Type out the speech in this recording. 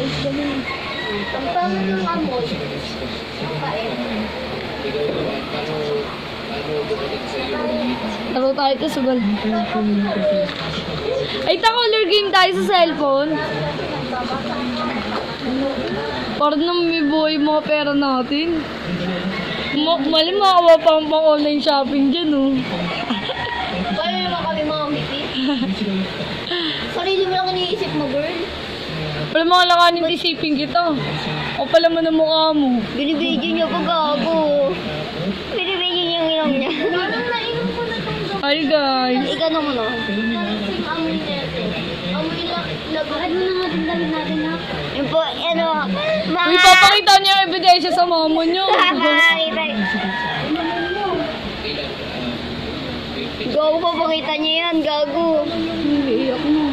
Ang pangit ng amoy. Laro tayo ito sa bal. Ay, color game tayo sa cellphone. Para naman may buhay mga pera natin. Mali makawa pa ang pang-online shopping dyan, oh. Kaya naman kami mga miti. Sarili mo lang iniisip mo, girl. Wala mga langanin isipin kita. O pala mo na mukha mo. Binibidyo niya pa gago. Binibidyo niya yung ilong niya. Parang nainom ko na itong gago. Hi guys. Ika naman, oh. Kasing amoy nete. Amoy lang. Ano na nga din damit natin, ha? Yung po, ano, mga... Uy, papakita niya yung ebidensya sa mama niyo. Papakita. Gago, papakita niya yan, gago. Iiyak na.